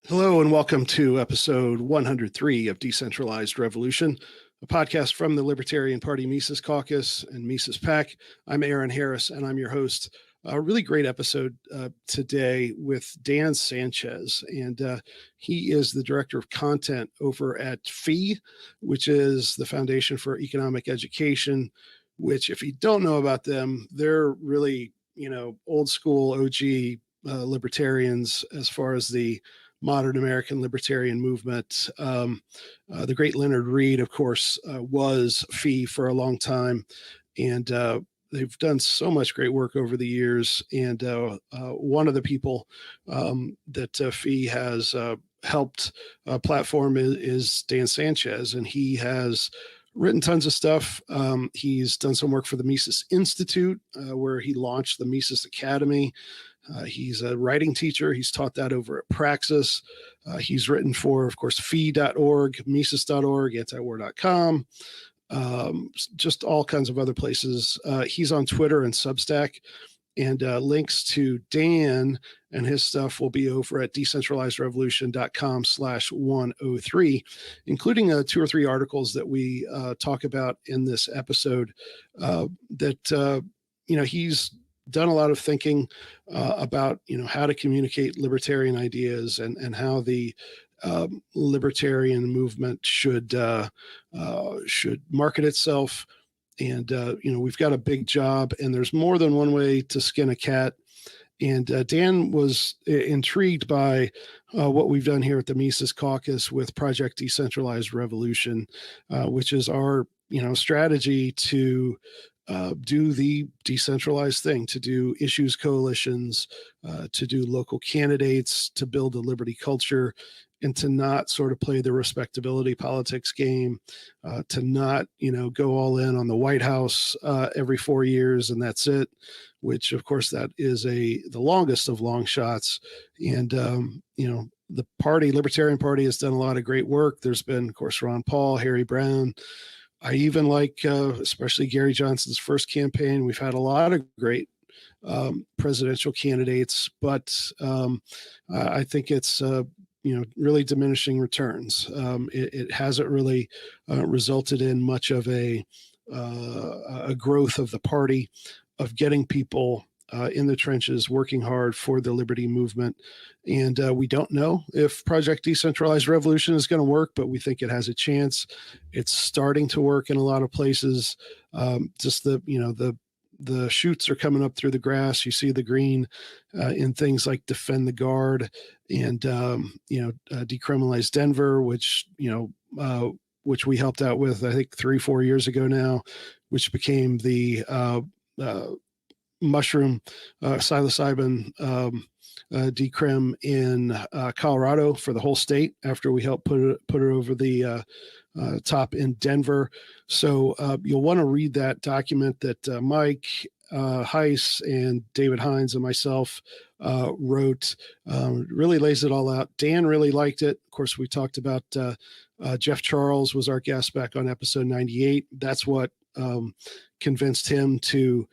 Hello and welcome to episode 103 of Decentralized Revolution, a podcast from the Libertarian Party Mises Caucus and Mises PAC. I'm Aaron Harris and I'm your host. A really great episode today with Dan Sanchez, and he is the director of content over at FEE, which is the Foundation for Economic Education, which if you don't know about them, they're really, old school OG libertarians as far as the modern American libertarian movement. The great Leonard Reed, of course, was FEE for a long time, and they've done so much great work over the years. And one of the people that FEE has helped platform is Dan Sanchez, and he has written tons of stuff. He's done some work for the Mises Institute, where he launched the Mises Academy. He's a writing teacher. He's taught that over at Praxis. He's written for, of course, fee.org, Mises.org, antiwar.com, just all kinds of other places. He's on Twitter and Substack, and links to Dan and his stuff will be over at decentralizedrevolution.com/103, including 2 or 3 articles that we talk about in this episode that he's done a lot of thinking about, how to communicate libertarian ideas and how the libertarian movement should market itself. And, we've got a big job, and there's more than one way to skin a cat. And Dan was intrigued by what we've done here at the Mises Caucus with Project Decentralized Revolution, which is our, strategy to do the decentralized thing, to do issues coalitions, to do local candidates, to build a liberty culture, and to not sort of play the respectability politics game, to not, go all in on the White House every 4 years and that's it, which of course that is the longest of long shots. And, the party, Libertarian Party, has done a lot of great work. There's been, of course, Ron Paul, Harry Brown. I even like, especially Gary Johnson's first campaign. We've had a lot of great presidential candidates, but I think it's, really diminishing returns. It hasn't really resulted in much of a growth of the party, of getting people in the trenches, working hard for the liberty movement. And we don't know if Project Decentralized Revolution is going to work, but we think it has a chance. It's starting to work in a lot of places. Just the shoots are coming up through the grass. You see the green in things like Defend the Guard and, Decriminalize Denver, which we helped out with, I think 3-4 years ago now, which became the mushroom psilocybin decrim in Colorado for the whole state after we helped put it over the top in Denver. So you'll want to read that document that Mike Heiss and David Hines and myself wrote. Really lays it all out. Dan really liked it. Of course, we talked about Jeff Charles was our guest back on episode 98. That's what convinced him to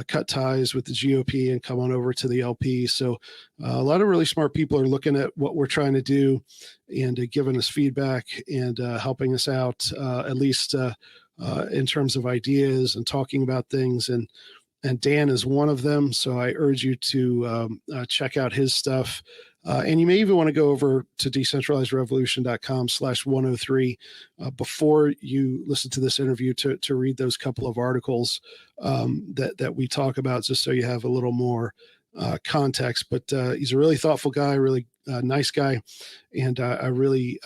cut ties with the GOP and come on over to the LP. So a lot of really smart people are looking at what we're trying to do and giving us feedback and helping us out, at least in terms of ideas and talking about things. And Dan is one of them. So I urge you to check out his stuff. And you may even want to go over to decentralizedrevolution.com/103 before you listen to this interview to read those couple of articles that we talk about, just so you have a little more context. But he's a really thoughtful guy, really nice guy. And I really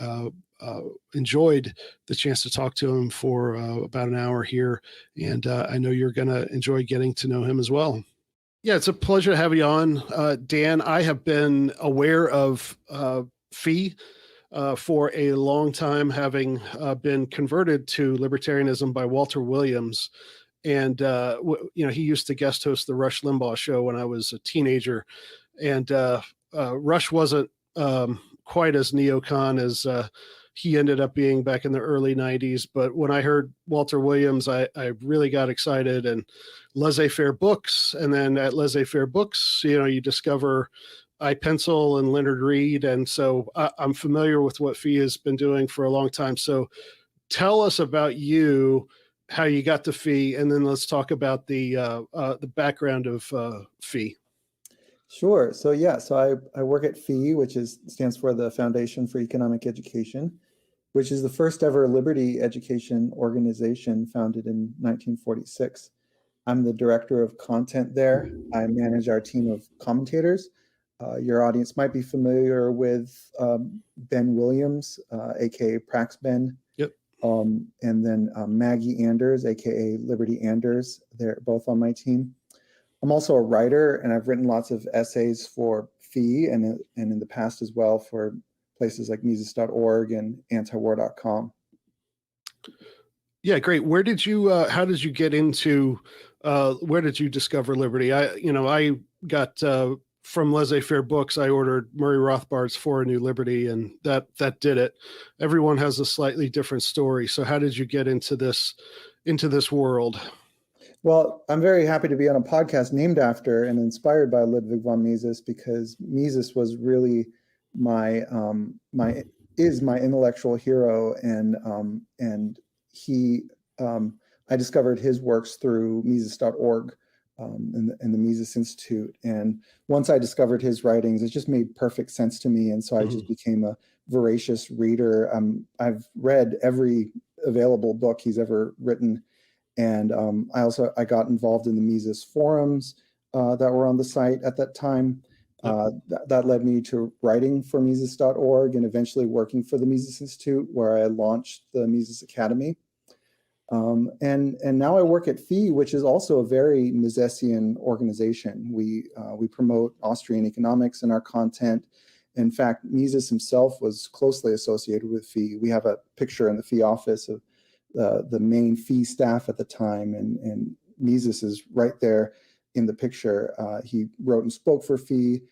enjoyed the chance to talk to him for about an hour here. And I know you're going to enjoy getting to know him as well. Yeah, it's a pleasure to have you on, Dan. I have been aware of FEE for a long time, having been converted to libertarianism by Walter Williams. And, he used to guest host the Rush Limbaugh show when I was a teenager. And Rush wasn't quite as neocon as he ended up being back in the early 90s. But when I heard Walter Williams, I really got excited, and Laissez-Faire Books. And then at Laissez-Faire Books, you discover Pencil and Leonard Reed, and so I'm familiar with what Fee has been doing for a long time. So tell us about you, how you got to Fee, and then let's talk about the background of Fee. Sure. So yeah, so I work at FEE, which stands for the Foundation for Economic Education, which is the first ever liberty education organization founded in 1946. I'm the director of content there. I manage our team of commentators. Your audience might be familiar with Ben Williams, aka Prax Ben. Yep. And then Maggie Anders, aka Liberty Anders. They're both on my team. I'm also a writer, and I've written lots of essays for FEE and in the past as well for places like Mises.org and antiwar.com. Yeah, great. Where did you? How did you get into? Where did you discover liberty? I got from Laissez-Faire Books. I ordered Murray Rothbard's For a New Liberty, and that did it. Everyone has a slightly different story. So, how did you get into this world? Well, I'm very happy to be on a podcast named after and inspired by Ludwig von Mises, because Mises was really my intellectual hero, and he I discovered his works through Mises.org and the Mises Institute. And once I discovered his writings, it just made perfect sense to me, and so I just became a voracious reader. I've read every available book he's ever written. And I got involved in the Mises forums that were on the site at that time. That led me to writing for Mises.org and eventually working for the Mises Institute, where I launched the Mises Academy. And now I work at FEE, which is also a very Misesian organization. We promote Austrian economics in our content. In fact, Mises himself was closely associated with FEE. We have a picture in the FEE office of the main FEE staff at the time, and Mises is right there in the picture. He wrote and spoke for FEE.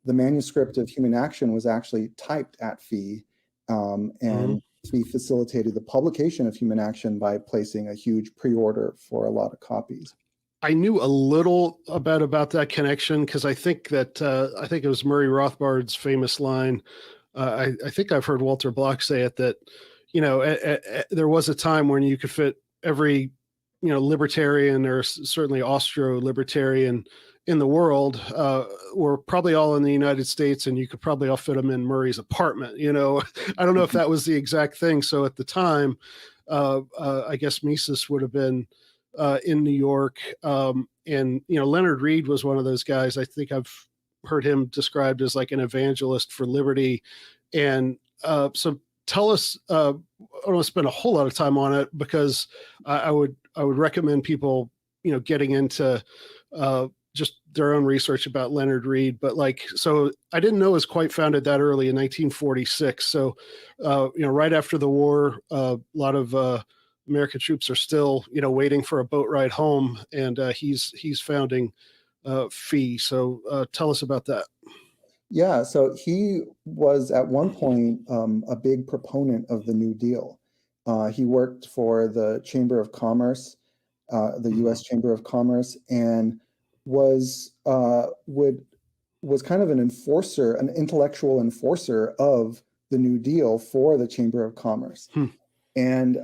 The manuscript of Human Action was actually typed at FEE, and FEE facilitated the publication of Human Action by placing a huge pre-order for a lot of copies. I knew a little about that connection, because I think it was Murray Rothbard's famous line. I think I've heard Walter Block say it, that there was a time when you could fit every, libertarian, or certainly Austro-libertarian in the world, were probably all in the United States, and you could probably all fit them in Murray's apartment. I don't know if that was the exact thing. So at the time, I guess Mises would have been in New York. And, Leonard Reed was one of those guys. I think I've heard him described as like an evangelist for liberty. And so tell us, I don't want to spend a whole lot of time on it, because I would recommend people, getting into just their own research about Leonard Reed. But so I didn't know it was quite founded that early in 1946. So, right after the war, a lot of American troops are still, waiting for a boat ride home, and he's founding FEE. So tell us about that. Yeah, so he was at one point a big proponent of the New Deal. He worked for the Chamber of Commerce, the U.S. Chamber of Commerce, and was kind of an enforcer, an intellectual enforcer of the New Deal for the Chamber of Commerce. And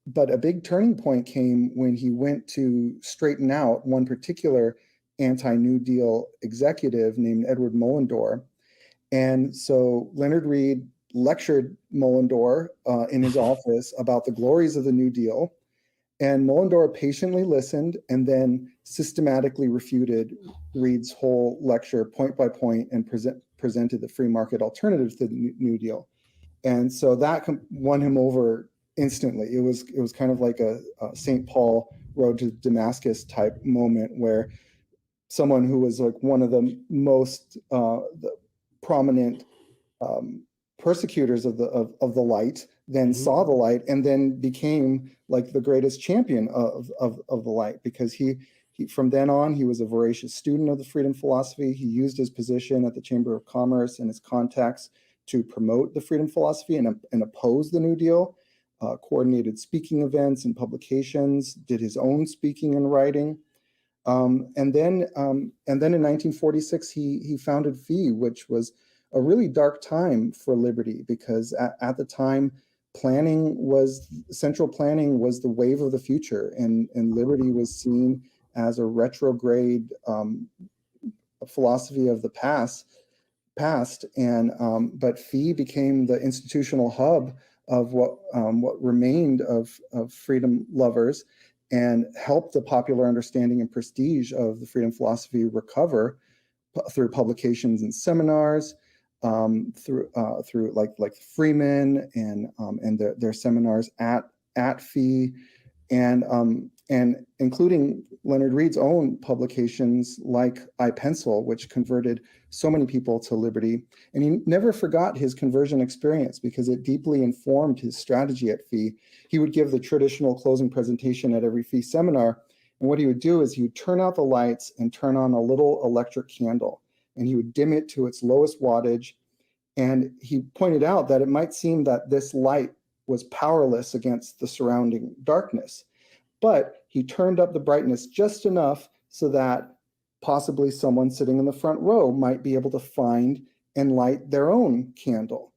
but a big turning point came when he went to straighten out one particular anti-New Deal executive named Edward Mullendore. And so Leonard Reed lectured Mullendore in his office about the glories of the New Deal. And Mullendore patiently listened and then systematically refuted Reed's whole lecture point by point and presented the free market alternative to the New Deal. And so that won him over instantly. It was kind of like a St. Paul road to Damascus type moment, where someone who was like one of the most prominent persecutors of the light then saw the light, and then became like the greatest champion of the light, because he from then on, he was a voracious student of the freedom philosophy. He used his position at the Chamber of Commerce and his contacts to promote the freedom philosophy and oppose the New Deal, coordinated speaking events and publications, did his own speaking and writing. And then in 1946, he founded FEE, which was a really dark time for liberty, because at the time, central planning was the wave of the future, and liberty was seen as a retrograde philosophy of the past. But FEE became the institutional hub of what remained of freedom lovers, and helped the popular understanding and prestige of the freedom philosophy recover through publications and seminars, through like Freeman and their seminars at FEE, and including Leonard Reed's own publications like iPencil, which converted so many people to liberty. And he never forgot his conversion experience, because it deeply informed his strategy at FEE. He would give the traditional closing presentation at every FEE seminar. And what he would do is he would turn out the lights and turn on a little electric candle, and he would dim it to its lowest wattage. And he pointed out that it might seem that this light was powerless against the surrounding darkness, but he turned up the brightness just enough so that possibly someone sitting in the front row might be able to find and light their own candle.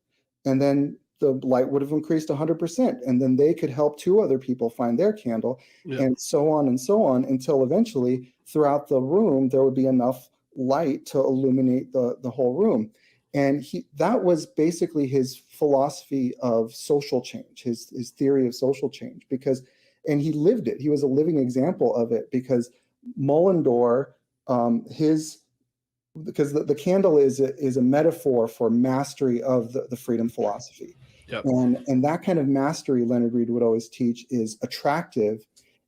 And then the light would have increased 100%. And then they could help 2 other people find their candle, and so on, until eventually throughout the room, there would be enough light to illuminate the whole room. And that was basically his philosophy of social change, his theory of social change, and he lived it. He was a living example of it, because Mullendorf, because the candle is a metaphor for mastery of the freedom philosophy. Yep. And that kind of mastery, Leonard Reed would always teach, is attractive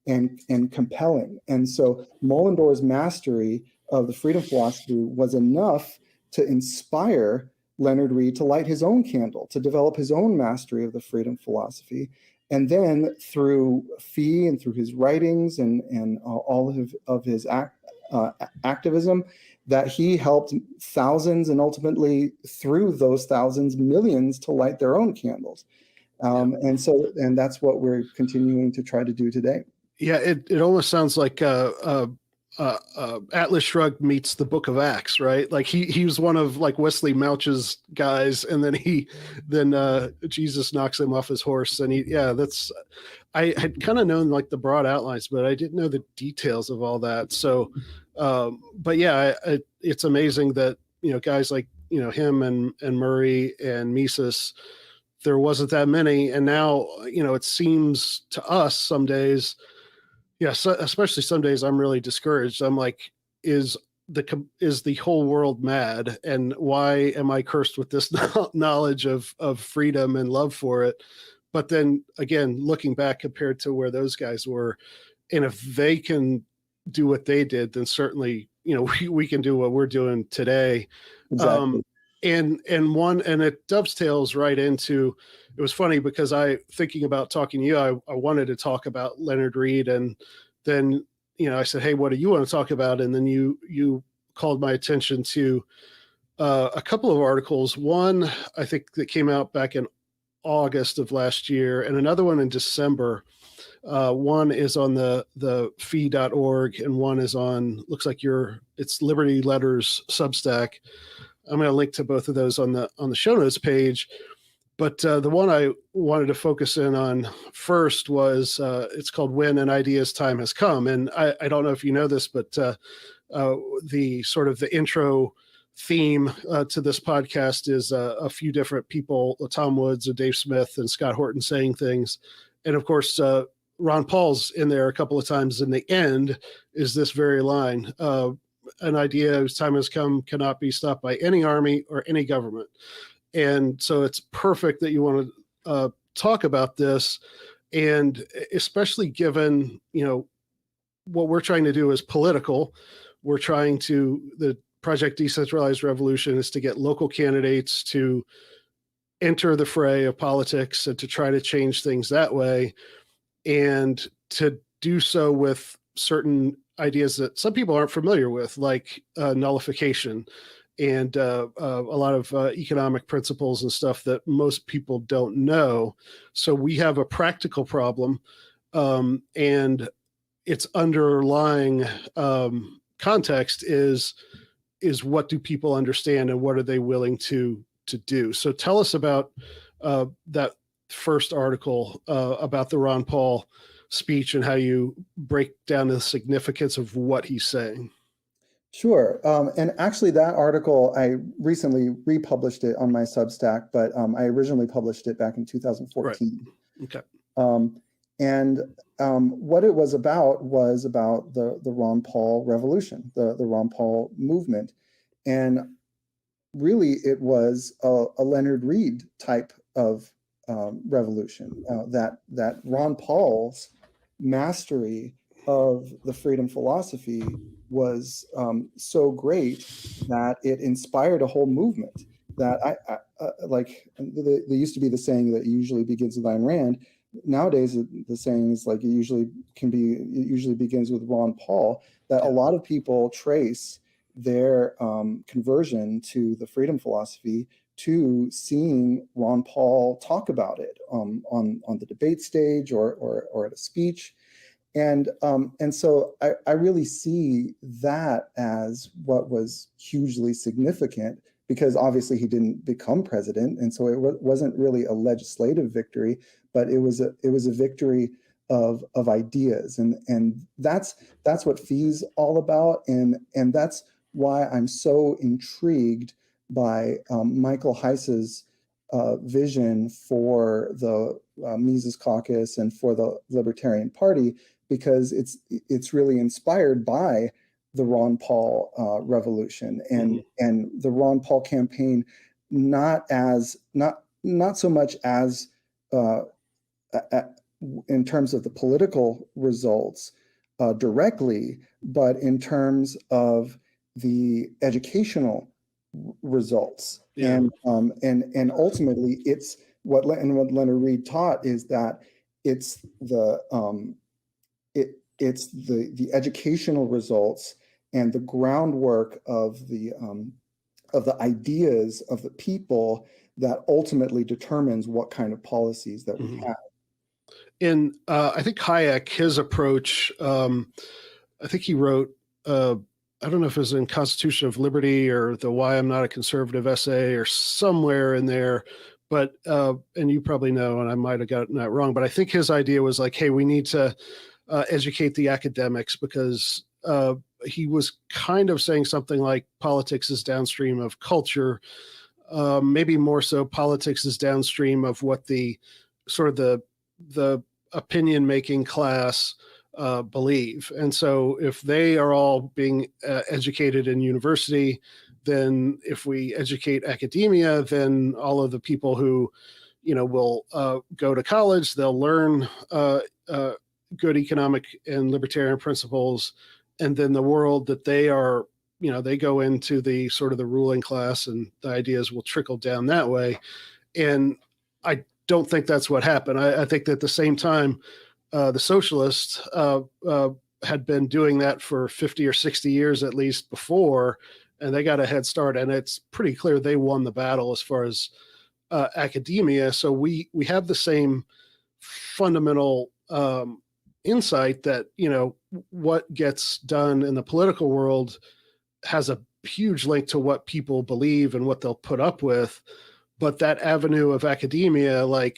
and compelling. And so Mullendorf's mastery of the freedom philosophy was enough to inspire Leonard Reed to light his own candle, to develop his own mastery of the freedom philosophy. And then through FEE and through his writings and all of his activism, that he helped thousands, and ultimately through those thousands, millions, to light their own candles. And that's what we're continuing to try to do today. Yeah, it almost sounds like Atlas Shrugged meets the Book of Acts, right? Like he was one of like Wesley Mouch's guys, and then Jesus knocks him off his horse, and I had kind of known like the broad outlines, but I didn't know the details of all that. So, but yeah, it's amazing that guys like him and Murray and Mises, there wasn't that many, and now it seems to us some days. Yeah, so especially some days I'm really discouraged. I'm like, is the whole world mad? And why am I cursed with this knowledge of freedom and love for it? But then again, looking back compared to where those guys were, and if they can do what they did, then certainly, we can do what we're doing today. Exactly. And it dovetails right into, it was funny because thinking about talking to you, I wanted to talk about Leonard Reed, and then, I said, hey, what do you want to talk about? And then you called my attention to a couple of articles. One, I think that came out back in August of last year, and another one in December. One is on the fee.org, and one is on, looks like it's Liberty Letters Substack. I'm going to link to both of those on the show notes page. But the one I wanted to focus in on first was, it's called When an Idea's Time Has Come. And I don't know if you know this, but the sort of the intro theme to this podcast is a few different people, Tom Woods and Dave Smith and Scott Horton, saying things. And of course, Ron Paul's in there a couple of times. In the end is this very line, an idea whose time has come cannot be stopped by any army or any government. And so it's perfect that you want to talk about this. And especially given, what we're trying to do is political. We're trying to, the Project Decentralized Revolution is to get local candidates to enter the fray of politics and to try to change things that way, and to do so with certain ideas that some people aren't familiar with, like nullification and a lot of economic principles and stuff that most people don't know. So we have a practical problem. And its underlying context is what do people understand and what are they willing to do. So tell us about that first article about the Ron Paul speech and how you break down the significance of what he's saying. Sure. And actually that article, I recently republished it on my Substack, but I originally published it back in 2014. Right. Okay. What it was about the Ron Paul revolution, the Ron Paul movement. And really it was a Leonard Reed type of revolution, that Ron Paul's mastery of the freedom philosophy was so great that it inspired a whole movement. That I like. There used to be the saying that it usually begins with Ayn Rand. Nowadays, the saying is like it usually begins with Ron Paul. That a lot of people trace their conversion to the freedom philosophy to seeing Ron Paul talk about it on the debate stage or at a speech. And so I really see that as what was hugely significant, because obviously he didn't become president, and so it wasn't really a legislative victory, but it was a victory of ideas, and that's what FEE's all about, and that's why I'm so intrigued by Michael Heiss's vision for the Mises Caucus and for the Libertarian Party, because it's really inspired by the Ron Paul revolution and the Ron Paul campaign, not so much as in terms of the political results directly, but in terms of the educational results. Yeah. And ultimately it's what Leonard Reed taught is that it's the educational results and the groundwork of the ideas of the people that ultimately determines what kind of policies that we have. And I think Hayek, his approach, I think he wrote, I don't know if it was in Constitution of Liberty or the Why I'm Not a Conservative essay or somewhere in there, but, and you probably know, and I might have gotten that wrong, but I think his idea was like, hey, we need to educate the academics, because he was kind of saying something like politics is downstream of culture, maybe more so politics is downstream of what the sort of the opinion making class believe. And so if they are all being educated in university, then if we educate academia, then all of the people who, will go to college, they'll learn good economic and libertarian principles. And then the world that they are, they go into the sort of the ruling class, and the ideas will trickle down that way. And I don't think that's what happened. I think that at the same time, the socialists had been doing that for 50 or 60 years at least before, and they got a head start. And it's pretty clear they won the battle as far as academia. So we have the same fundamental insight that, what gets done in the political world has a huge link to what people believe and what they'll put up with. But that avenue of academia, I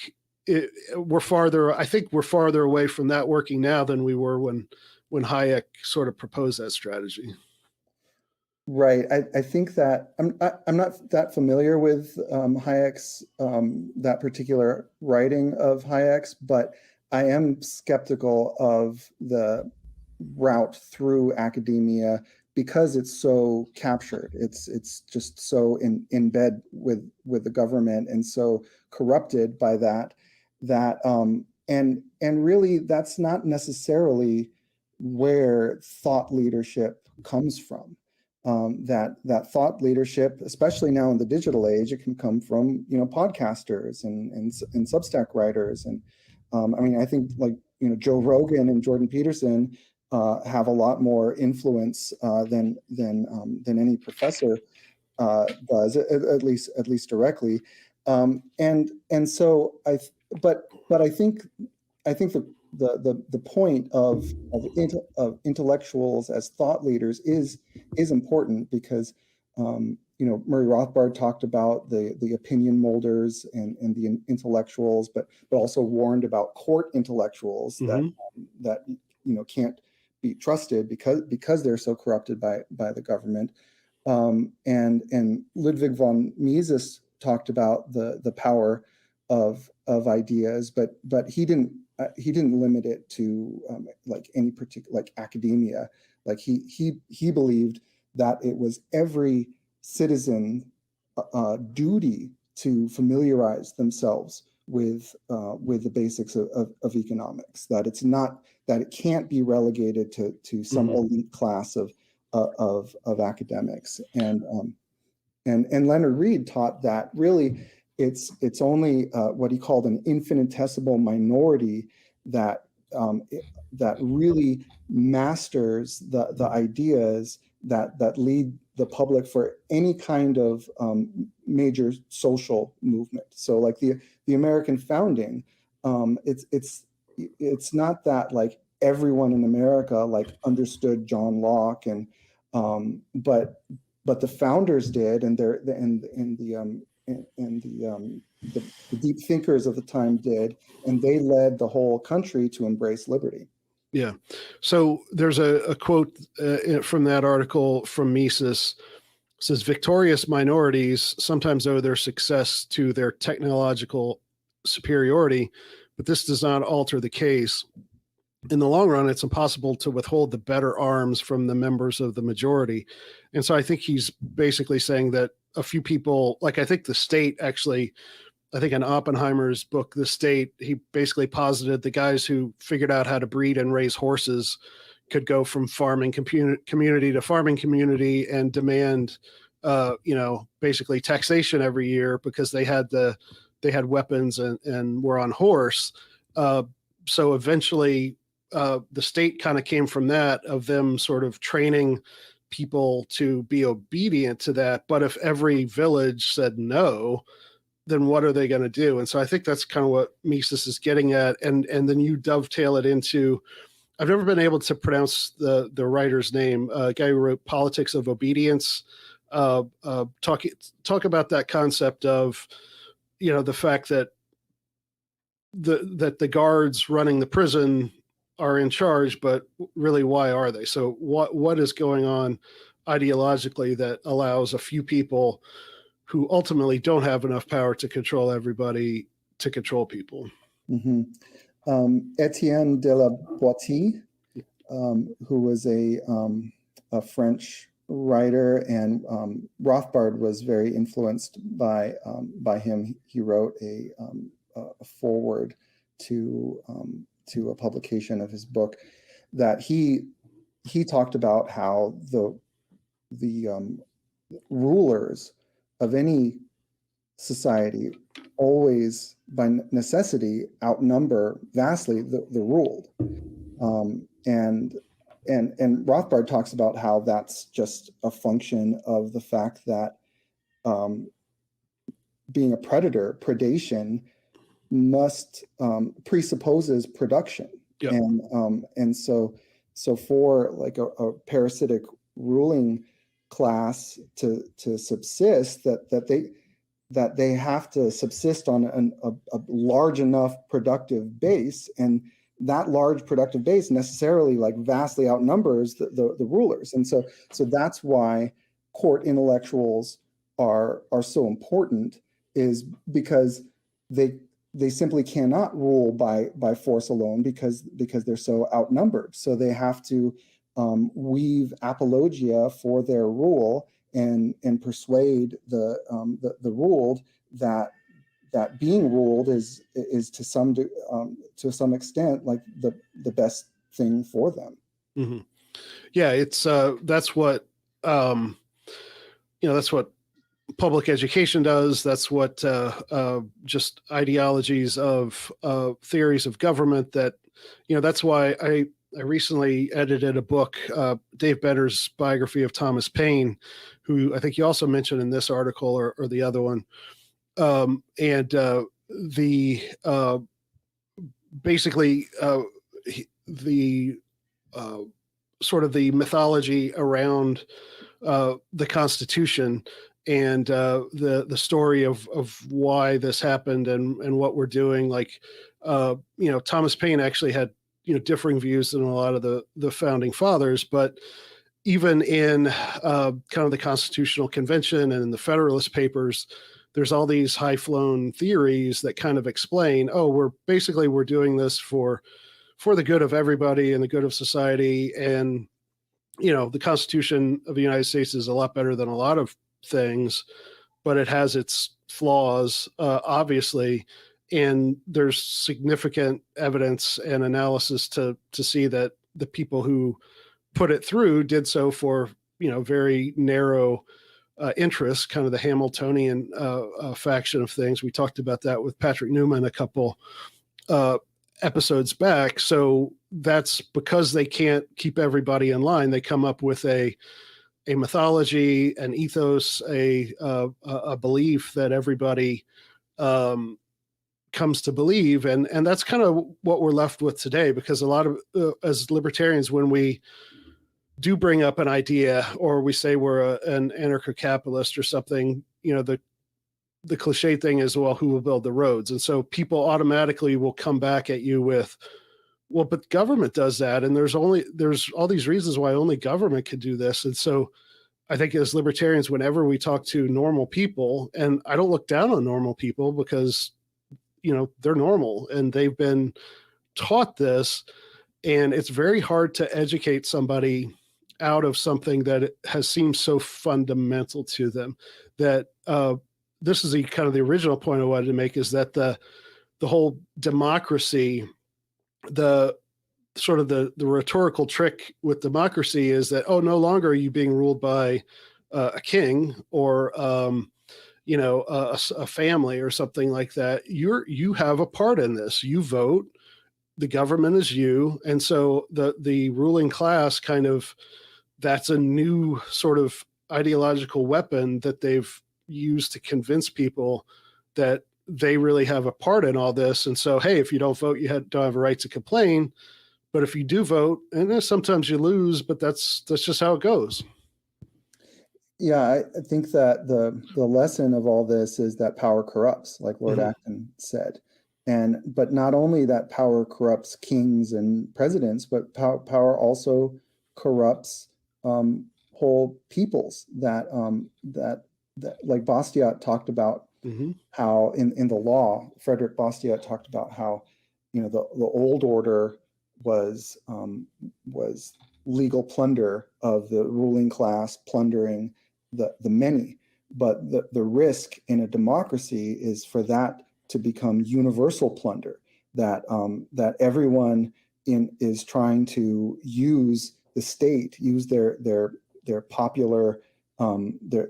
think we're farther away from that working now than we were when Hayek sort of proposed that strategy. Right. I think that I'm not that familiar with Hayek's, that particular writing of Hayek's, but I am skeptical of the route through academia because it's so captured. It's just so in bed with the government and so corrupted by that and really that's not necessarily where thought leadership comes from. That thought leadership, especially now in the digital age, it can come from podcasters and Substack writers, and I think Joe Rogan and Jordan Peterson have a lot more influence than any professor does, at least directly, and so but I think the point of intellectuals as thought leaders is important, because Murray Rothbard talked about the opinion molders and the intellectuals, but also warned about court intellectuals that can't be trusted because they're so corrupted by the government. And Ludwig von Mises talked about the power of ideas, but he didn't limit it to like any particular, like academia. Like he believed that it was every citizen duty to familiarize themselves with the basics of economics. That it can't be relegated to some elite class of academics. And Leonard Reed taught that really it's only what he called an infinitesimal minority that really masters the ideas that lead the public for any kind of major social movement. So like the American founding, it's not that like everyone in America like understood John Locke, and but the founders did, and the deep thinkers of the time did, and they led the whole country to embrace liberty. Yeah. So there's a quote from that article from Mises. It says, victorious minorities sometimes owe their success to their technological superiority, but this does not alter the case. In the long run, it's impossible to withhold the better arms from the members of the majority. And so I think he's basically saying that a few people, like I think the state actually, I think in Oppenheimer's book, The State, he basically posited the guys who figured out how to breed and raise horses could go from farming community to farming community and demand, basically taxation every year because they had weapons and were on horse. So eventually the state kind of came from that, of them sort of training people to be obedient to that. But if every village said no, then what are they going to do? And so I think that's kind of what Mises is getting at. And then you dovetail it into, I've never been able to pronounce the writer's name, a guy who wrote Politics of Obedience. Talk about that concept of, the fact that the guards running the prison are in charge, but really, why are they? So what is going on ideologically that allows a few people who ultimately don't have enough power to control everybody to control people? Etienne de la Boétie, who was a French writer, and Rothbard was very influenced by him. He wrote a foreword to a publication of his book, that he talked about how the rulers of any society always, by necessity, outnumber vastly the ruled. And Rothbard talks about how that's just a function of the fact that being a predator, predation, must presupposes production. Yep. And so for like a parasitic ruling class to subsist, that they have to subsist on a large enough productive base, and that large productive base necessarily like vastly outnumbers the rulers. And so that's why court intellectuals are so important, is because they simply cannot rule by force alone, because they're so outnumbered. So they have to weave apologia for their rule and persuade the ruled that being ruled is to some extent like the best thing for them. Mm-hmm. Yeah, it's that's what that's what public education does. That's what just ideologies of theories of government, that that's why I recently edited a book, Dave Benner's biography of Thomas Paine, who I think you also mentioned in this article or the other one. Basically the sort of the mythology around the Constitution and the story of why this happened and what we're doing. Like, Thomas Paine actually had, differing views than a lot of the founding fathers, but even in kind of the Constitutional Convention and in the Federalist Papers, there's all these high-flown theories that kind of explain, we're doing this for the good of everybody and the good of society. And, the Constitution of the United States is a lot better than a lot of things, but it has its flaws, obviously. And there's significant evidence and analysis to see that the people who put it through did so for, very narrow interests, kind of the Hamiltonian faction of things. We talked about that with Patrick Newman a couple episodes back. So that's because they can't keep everybody in line. They come up with a mythology, an ethos, a belief that everybody comes to believe. And that's kind of what we're left with today, because a lot of, as libertarians, when we do bring up an idea or we say we're an anarcho-capitalist or something, the cliche thing is, well, who will build the roads? And so people automatically will come back at you with, well, but government does that. And there's all these reasons why only government could do this. And so I think as libertarians, whenever we talk to normal people, and I don't look down on normal people because, they're normal and they've been taught this, and it's very hard to educate somebody out of something that has seemed so fundamental to them. That this is kind of the original point I wanted to make, is that the whole democracy, the sort of the rhetorical trick with democracy is that, no longer are you being ruled by a king or a family or something like that. You have a part in this. You vote. The government is you. And so the ruling class kind of, that's a new sort of ideological weapon that they've used to convince people that they really have a part in all this. And so, hey, if you don't vote, you don't have a right to complain. But if you do vote, and sometimes you lose, but that's just how it goes. Yeah, I think that the lesson of all this is that power corrupts, like Lord Acton said. But not only that power corrupts kings and presidents, but power also corrupts whole peoples that like Bastiat talked about, how in the law, Frederick Bastiat talked about how, the old order was legal plunder of the ruling class, plundering the many. But the risk in a democracy is for that to become universal plunder, that everyone is trying to use the state, use their popular, their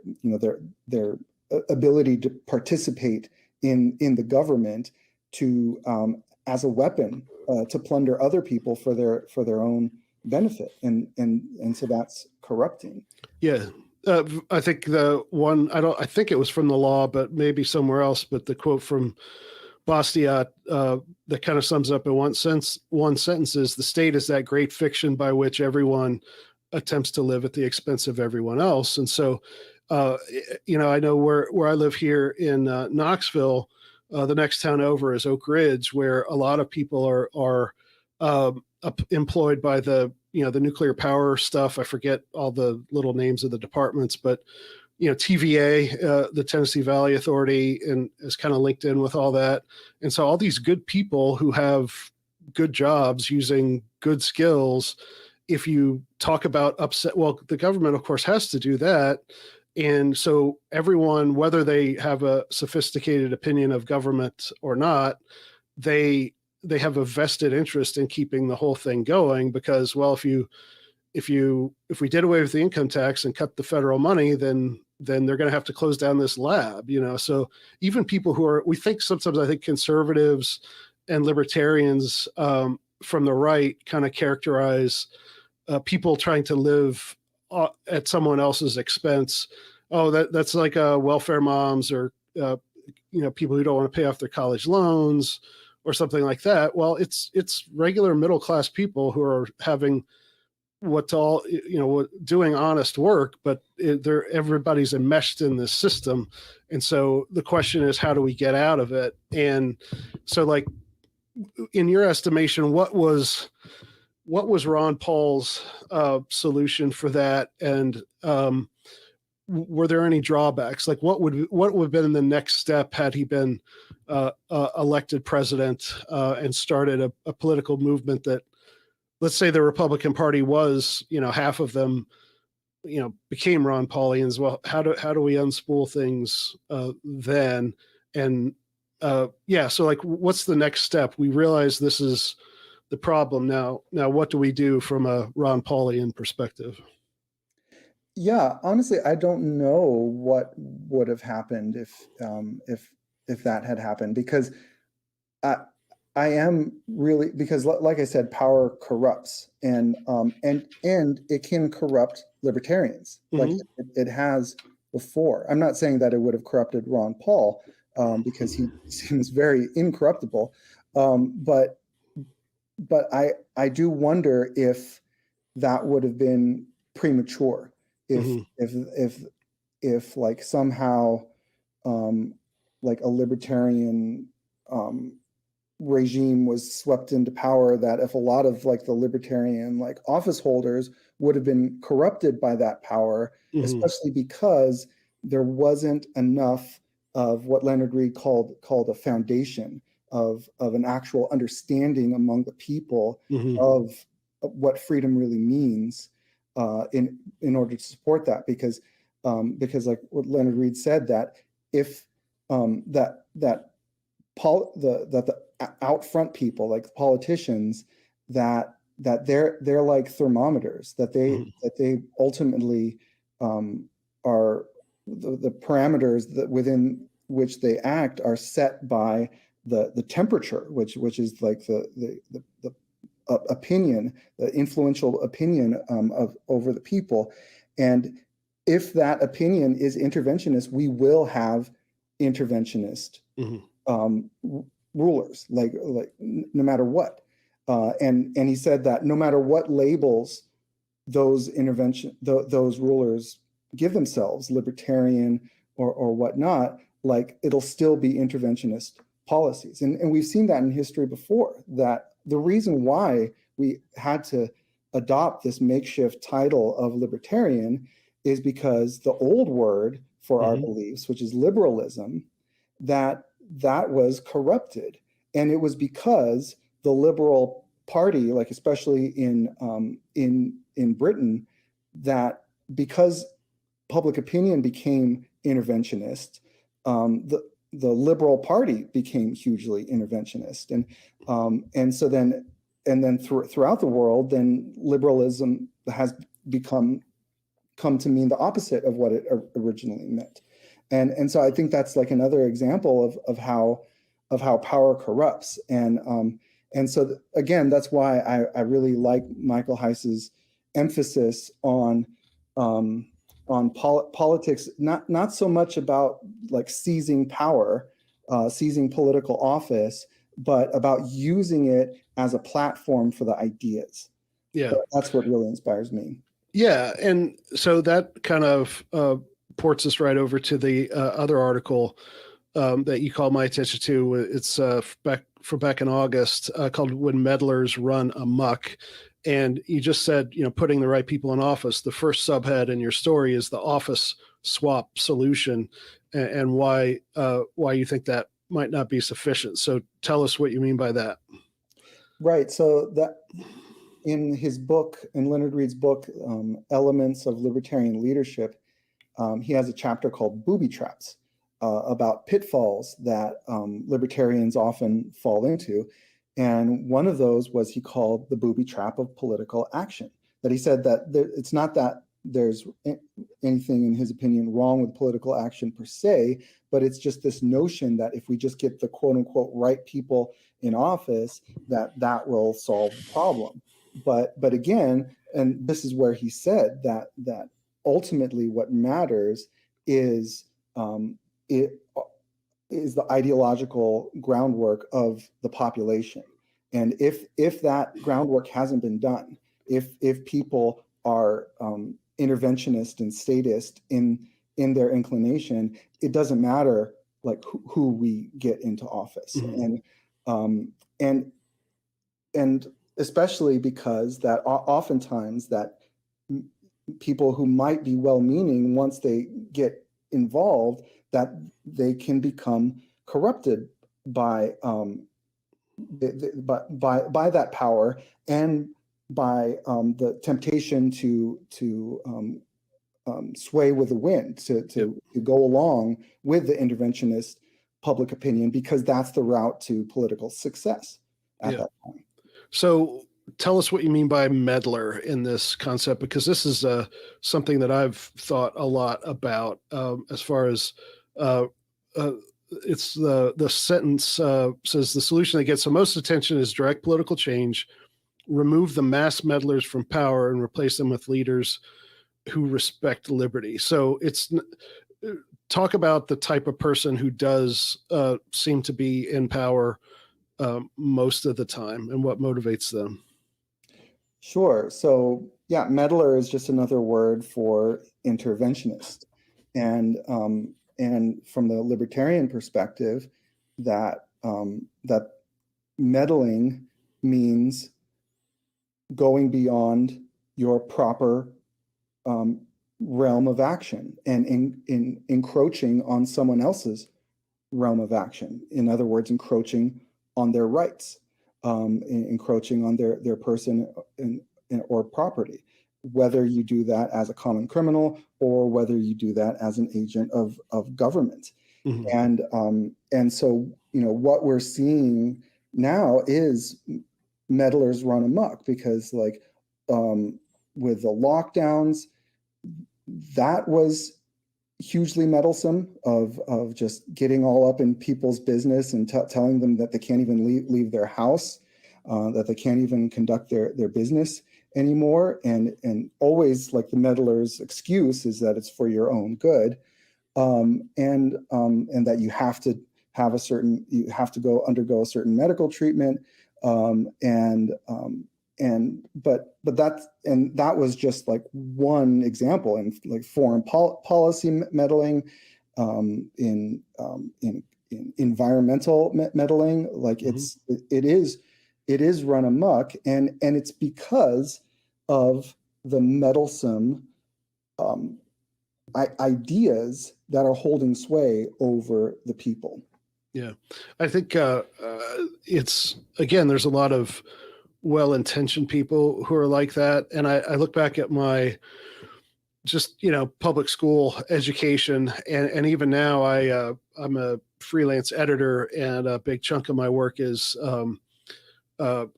ability to participate in the government to as a weapon to plunder other people for their own benefit, and so that's corrupting. Yeah. I think I think it was from the law, but maybe somewhere else, but the quote from Bastiat that kind of sums up in one sentence is, the state is that great fiction by which everyone attempts to live at the expense of everyone else. And so, I know where I live here in Knoxville, the next town over is Oak Ridge, where a lot of people are employed by the nuclear power stuff. I forget all the little names of the departments, but TVA, the Tennessee Valley Authority, and is kind of linked in with all that. And so all these good people who have good jobs using good skills, if you talk about upset, well, the government of course has to do that. And so everyone, whether they have a sophisticated opinion of government or not, they have a vested interest in keeping the whole thing going, because, well, if we did away with the income tax and cut the federal money, then they're going to have to close down this lab, So even people we think sometimes, I think conservatives and libertarians from the right kind of characterize people trying to live at someone else's expense. Oh, that's like welfare moms, or people who don't want to pay off their college loans, or something like that. Well, it's regular middle class people who are having doing honest work, but everybody's enmeshed in this system. And so the question is, how do we get out of it? And so, like, in your estimation, what was Ron Paul's solution for that? And were there any drawbacks? Like, what would have been the next step had he been elected president and started a political movement that, let's say, the Republican Party was, half of them, became Ron Paulians? Well, how do we unspool things then? And so, like, what's the next step? We realize this is the problem now. Now, what do we do from a Ron Paulian perspective? Yeah, honestly, I don't know what would have happened if that had happened, because I am really, because like I said, power corrupts, and it can corrupt libertarians, like it has before. I'm not saying that it would have corrupted Ron Paul, because he seems very incorruptible, but I do wonder if that would have been premature. If like somehow like a libertarian regime was swept into power, that if a lot of like the libertarian like office holders would have been corrupted by that power, especially because there wasn't enough of what Leonard Reed called a foundation of an actual understanding among the people of what freedom really means, in order to support that, because like what Leonard Reed said, that if the out front people, like the politicians, that they're like thermometers, that they ultimately are the parameters that within which they act are set by the temperature, which is like the opinion, the influential opinion of over the people. And if that opinion is interventionist, we will have interventionist rulers, like no matter what. And he said that no matter what labels those those rulers give themselves, libertarian or whatnot, like it'll still be interventionist policies. And we've seen that in history before, that the reason why we had to adopt this makeshift title of libertarian is because the old word for our beliefs, which is liberalism, that was corrupted. And it was because the Liberal Party, like especially in Britain, that because public opinion became interventionist, the Liberal Party became hugely interventionist, and so then throughout the world, then liberalism has come to mean the opposite of what it originally meant, and so I think that's like another example of how power corrupts, and so again, that's why I really like Michael Heiss's emphasis on politics, not so much about like seizing power, seizing political office, but about using it as a platform for the ideas. Yeah, so that's what really inspires me. Yeah, and so that kind of ports us right over to the other article that you called my attention to. It's back in August, called "When Meddlers Run Amok." And you just said, putting the right people in office. The first subhead in your story is the office swap solution, and why you think that might not be sufficient. So tell us what you mean by that. Right. So that in his book, in Leonard Reed's book, Elements of Libertarian Leadership, he has a chapter called Booby Traps, about pitfalls that libertarians often fall into. And one of those was he called the booby trap of political action. That he said that it's not that there's anything, in his opinion, wrong with political action per se, but it's just this notion that if we just get the quote unquote right people in office, that will solve the problem. But again, and this is where he said that ultimately what matters is is the ideological groundwork of the population. And if that groundwork hasn't been done, if people are interventionist and statist in their inclination, it doesn't matter like who we get into office. And especially because that oftentimes that people who might be well-meaning, once they get involved, that they can become corrupted by that power and by the temptation to sway with the wind, to go along with the interventionist public opinion, because that's the route to political success at that time. So tell us what you mean by meddler in this concept, because this is something that I've thought a lot about as far as it's the sentence says the solution that gets the most attention is direct political change, remove the mass meddlers from power and replace them with leaders who respect liberty. So it's talk about the type of person who does seem to be in power most of the time and what motivates them. Sure. So yeah, meddler is just another word for interventionist. And from the libertarian perspective, that meddling means going beyond your proper realm of action and in encroaching on someone else's realm of action. In other words, encroaching on their rights, encroaching on their person or property, whether you do that as a common criminal or whether you do that as an agent of government. And so, what we're seeing now is meddlers run amok, because like with the lockdowns, that was hugely meddlesome of just getting all up in people's business and telling them that they can't even leave their house, that they can't even conduct their business anymore. And always like the meddler's excuse is that it's for your own good. And that you have to have undergo a certain medical treatment. That was just like one example, and like foreign policy meddling, in environmental meddling, like it is run amok, and it's because of the meddlesome ideas that are holding sway over the people. Yeah, I think it's, again, there's a lot of well-intentioned people who are like that. And I look back at my just, public school education. And even now I'm a freelance editor, and a big chunk of my work is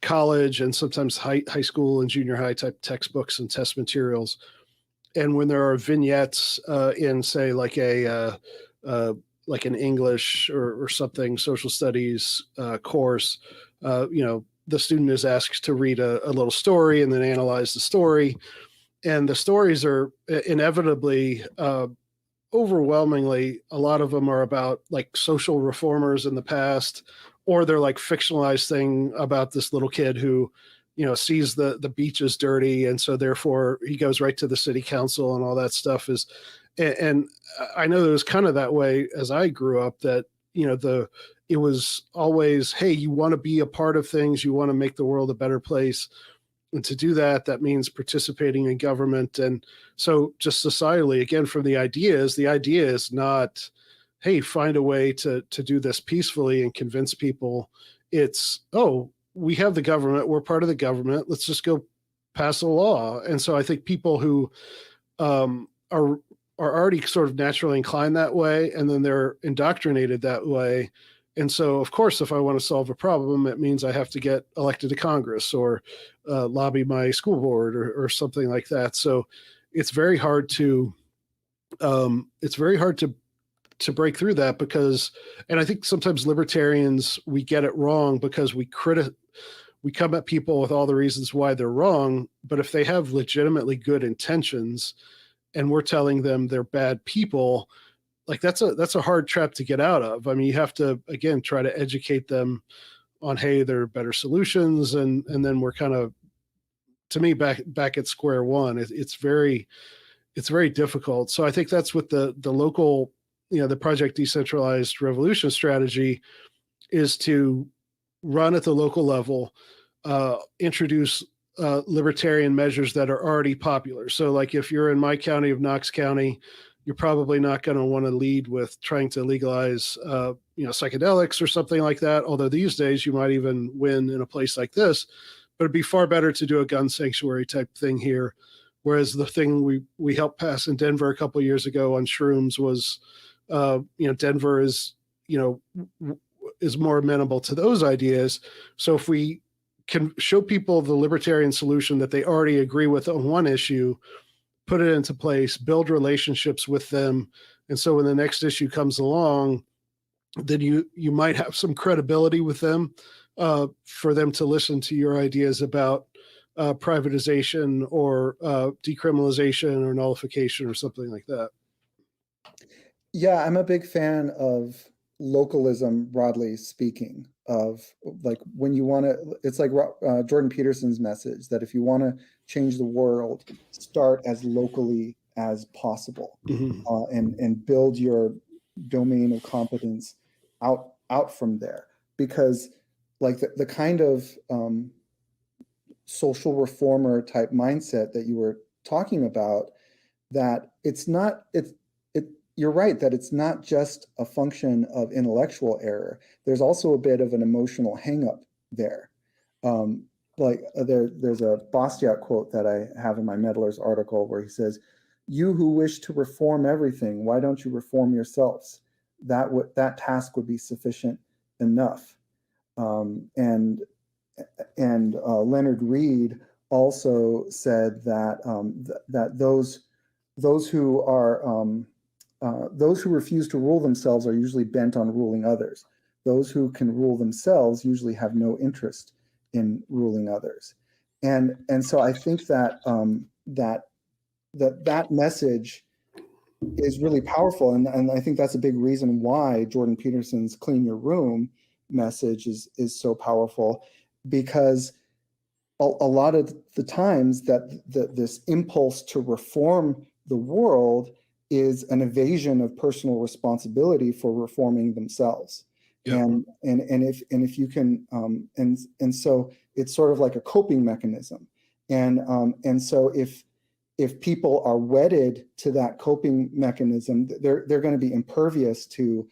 college and sometimes high school and junior high type textbooks and test materials. And when there are vignettes in, say, like an English or something, social studies course, the student is asked to read a little story and then analyze the story. And the stories are inevitably, overwhelmingly, a lot of them are about like social reformers in the past, or they're like fictionalized thing about this little kid who, sees the beach is dirty. And so therefore he goes right to the city council, and all that stuff is, and I know it was kind of that way as I grew up, that, it was always, hey, you want to be a part of things, you want to make the world a better place. And to do that, that means participating in government. And so just societally, again, from the idea is not, hey, find a way to do this peacefully and convince people. It's, oh, we have the government, we're part of the government, let's just go pass a law. And so I think people who are already sort of naturally inclined that way, and then they're indoctrinated that way. And so, of course, if I want to solve a problem, it means I have to get elected to Congress or lobby my school board or something like that. So it's very hard to break through that, because, and I think sometimes libertarians, we get it wrong because we come at people with all the reasons why they're wrong. But if they have legitimately good intentions and we're telling them they're bad people, like that's a hard trap to get out of. I mean, you have to, again, try to educate them on, hey, there are better solutions. And then we're kind of, to me, back at square one. It's very difficult. So I think that's what the local, the Project Decentralized Revolution strategy is, to run at the local level, introduce libertarian measures that are already popular. So like if you're in my county of Knox County, you're probably not going to want to lead with trying to legalize, psychedelics or something like that. Although these days you might even win in a place like this, but it'd be far better to do a gun sanctuary type thing here. Whereas the thing we helped pass in Denver a couple of years ago on shrooms was, Denver is, is more amenable to those ideas. So if we can show people the libertarian solution that they already agree with on one issue, put it into place, build relationships with them. And so when the next issue comes along, then you might have some credibility with them, for them to listen to your ideas about privatization or decriminalization or nullification or something like that. Yeah, I'm a big fan of localism, broadly speaking, of like when you want to, it's like Jordan Peterson's message that if you want to change the world, start as locally as possible, and build your domain of competence out from there. Because like the kind of social reformer type mindset that you were talking about, that you're right that it's not just a function of intellectual error. There's also a bit of an emotional hang-up there. There's a Bastiat quote that I have in my Meddler's article where he says, "You who wish to reform everything, why don't you reform yourselves? That task would be sufficient enough." And Leonard Reed also said that that those who refuse to rule themselves are usually bent on ruling others. Those who can rule themselves usually have no interest in ruling others. And so I think that that message is really powerful. And I think that's a big reason why Jordan Peterson's Clean Your Room message is so powerful, because a lot of the times that this impulse to reform the world is an evasion of personal responsibility for reforming themselves. Yeah. And if you can, and so it's sort of like a coping mechanism. And so if people are wedded to that coping mechanism, they're going to be impervious to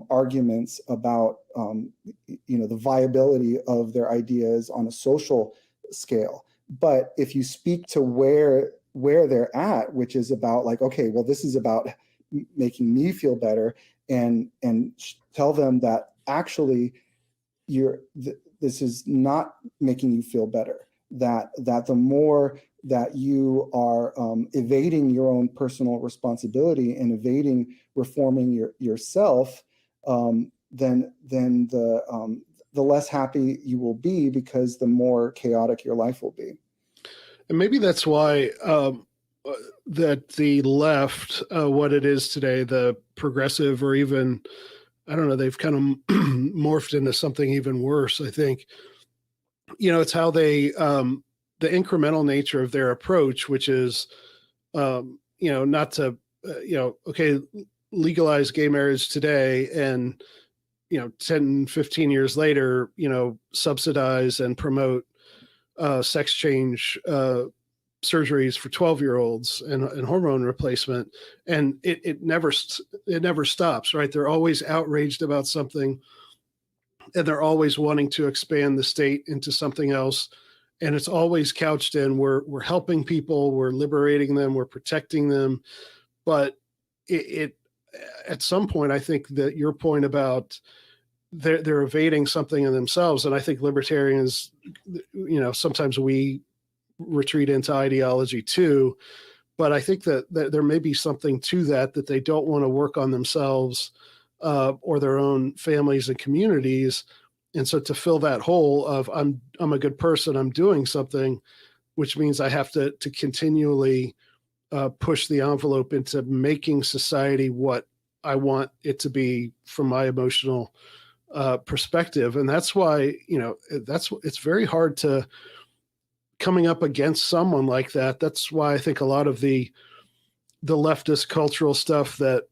arguments about the viability of their ideas on a social scale. But if you speak to where they're at, which is about like, okay, well, this is about making me feel better, and tell them that actually this is not making you feel better, that the more that you are evading your own personal responsibility and evading reforming yourself, then the less happy you will be, because the more chaotic your life will be. And maybe that's why that the left, what it is today, the progressive, or even, I don't know, they've kind of morphed into something even worse, I think. It's how they, the incremental nature of their approach, which is, not to, okay, legalize gay marriage today and, 10, 15 years later, subsidize and promote sex change surgeries for 12-year-olds and hormone replacement. And it never stops, right? They're always outraged about something, and they're always wanting to expand the state into something else. And it's always couched in, we're helping people, we're liberating them, we're protecting them. But it at some point, I think that your point about they're evading something in themselves. And I think libertarians, sometimes we retreat into ideology too, but I think that there may be something to that they don't want to work on themselves or their own families and communities. And so to fill that hole of I'm a good person, I'm doing something, which means I have to continually push the envelope into making society what I want it to be from my emotional perspective. And that's why, it's very hard to coming up against someone like that. That's why I think a lot of the leftist cultural stuff that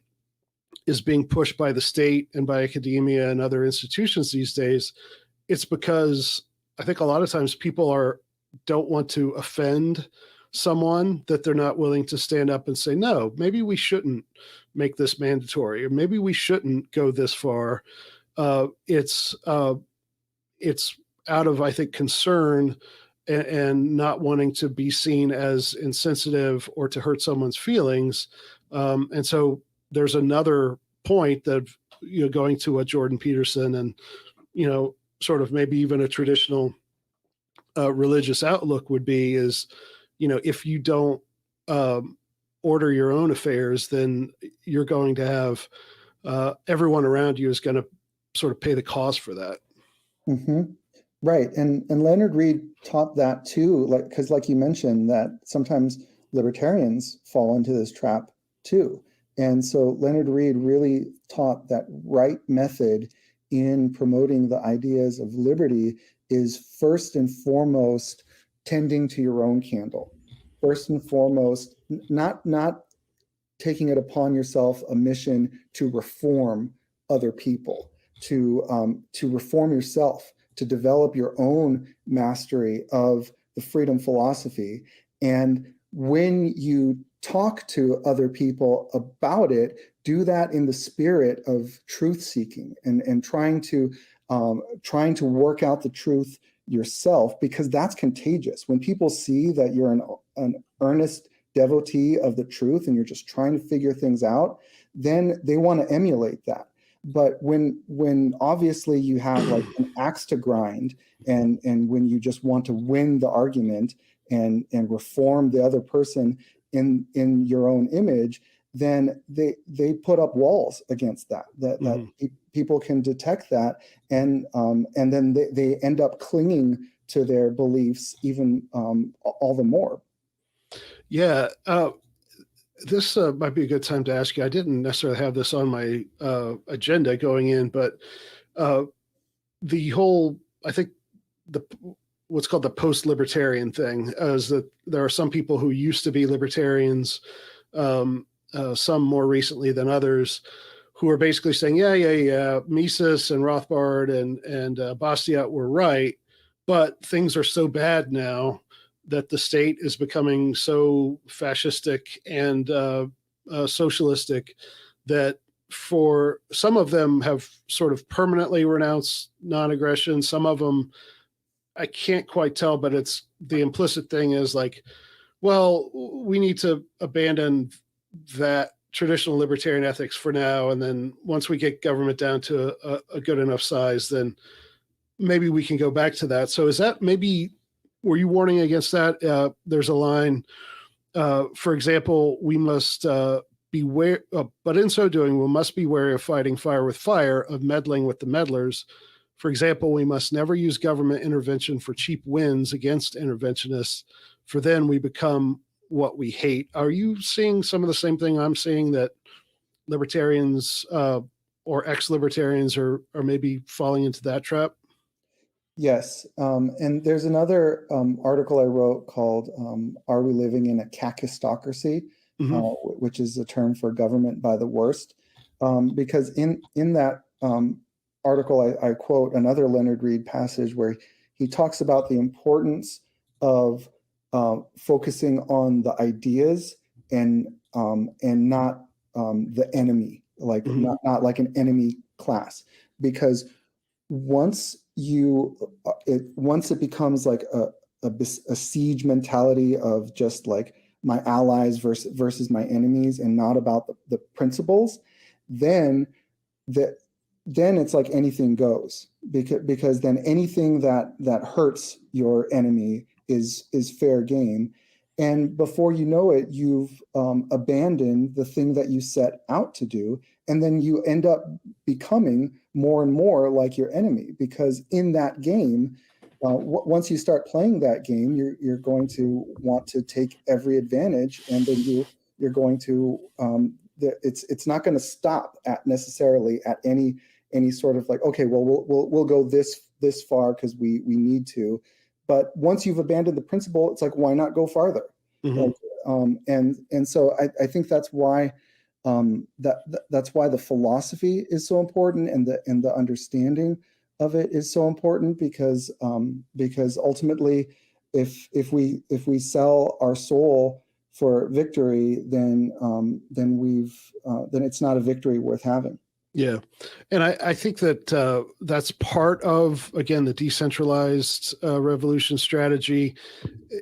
is being pushed by the state and by academia and other institutions these days, it's because I think a lot of times people don't want to offend someone, that they're not willing to stand up and say, no, maybe we shouldn't make this mandatory, or maybe we shouldn't go this far. It's out of, I think, concern and not wanting to be seen as insensitive or to hurt someone's feelings. And so there's another point that, going to what Jordan Peterson and, sort of maybe even a traditional religious outlook would be is, if you don't order your own affairs, then you're going to have everyone around you is going to sort of pay the cost for that. Mm-hmm. Right. And Leonard Reed taught that too, because like you mentioned, that sometimes libertarians fall into this trap too. And so Leonard Reed really taught that right method in promoting the ideas of liberty is first and foremost tending to your own candle. First and foremost, not taking it upon yourself a mission to reform other people, to reform yourself, to develop your own mastery of the freedom philosophy. And when you talk to other people about it, do that in the spirit of truth seeking and trying to work out the truth yourself, because that's contagious. When people see that you're an earnest devotee of the truth and you're just trying to figure things out, then they want to emulate that. But when obviously you have like an axe to grind, and when you just want to win the argument and reform the other person in your own image, then they put up walls against that people can detect that, and then they end up clinging to their beliefs even all the more. Yeah. This might be a good time to ask you. I didn't necessarily have this on my agenda going in, but the whole, I think what's called the post-libertarian thing is that there are some people who used to be libertarians, some more recently than others, who are basically saying, yeah, Mises and Rothbard and Bastiat were right, but things are so bad now that the state is becoming so fascistic and socialistic that for some of them have sort of permanently renounced non-aggression. Some of them, I can't quite tell, but it's the implicit thing is like, well, we need to abandon that traditional libertarian ethics for now. And then once we get government down to a good enough size, then maybe we can go back to that. So is that maybe, were you warning against that? There's a line, for example, we must beware, but in so doing, we must be wary of fighting fire with fire, of meddling with the meddlers. For example, we must never use government intervention for cheap wins against interventionists, for then we become what we hate. Are you seeing some of the same thing I'm seeing, that libertarians or ex-libertarians are maybe falling into that trap? Yes. And there's another article I wrote called Are We Living in a Kakistocracy? Which is a term for government by the worst. Because in that article, I quote another Leonard Reed passage where he talks about the importance of focusing on the ideas and not the enemy, like not like an enemy class, because once it becomes like a siege mentality of just like my allies versus my enemies and not about the principles, then it's like anything goes, because then anything that hurts your enemy is fair game. And before you know it, you've abandoned the thing that you set out to do. And then you end up becoming more and more like your enemy, because in that game, once you start playing that game, you're going to want to take every advantage, and then you're going to it's not going to stop at necessarily at any sort of like, okay, well, we'll go this far because we need to. But once you've abandoned the principle, it's like, why not go farther? Like, and so I think that's why that's why the philosophy is so important, and the understanding of it is so important, because ultimately, if we sell our soul for victory, then it's not a victory worth having. Yeah. And I think that that's part of, again, the decentralized revolution strategy,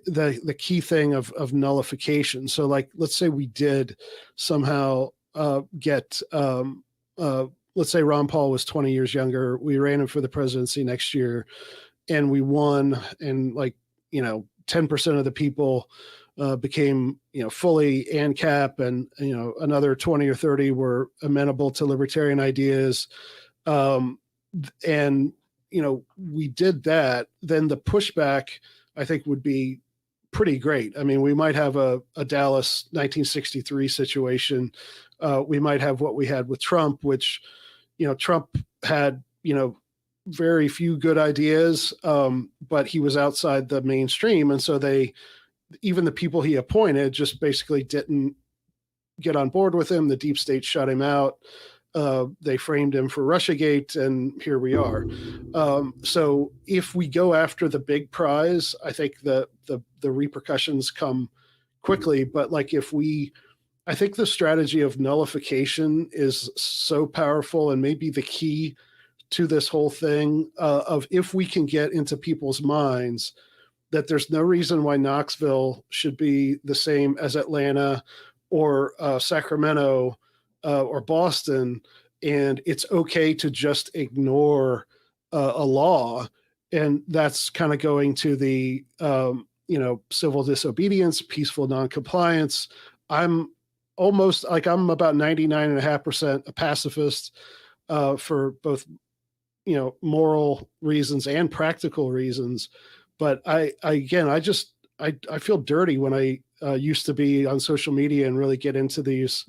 the key thing of nullification. So like, let's say we did somehow get, let's say Ron Paul was 20 years younger. We ran him for the presidency next year and we won, and like, 10% of the people became, fully ANCAP, and, another 20 or 30 were amenable to libertarian ideas. And, we did that, then the pushback, I think, would be pretty great. I mean, we might have a Dallas 1963 situation. We might have what we had with Trump, which, Trump had, very few good ideas, but he was outside the mainstream. And so even the people he appointed just basically didn't get on board with him. The deep state shut him out. They framed him for Russiagate, and here we are. So if we go after the big prize, I think the repercussions come quickly. But like I think the strategy of nullification is so powerful, and maybe the key to this whole thing of, if we can get into people's minds that there's no reason why Knoxville should be the same as Atlanta or Sacramento or Boston, and it's okay to just ignore a law. And that's kind of going to the, civil disobedience, peaceful noncompliance. I'm about 99.5% a pacifist for both, moral reasons and practical reasons. But I feel dirty when I used to be on social media and really get into these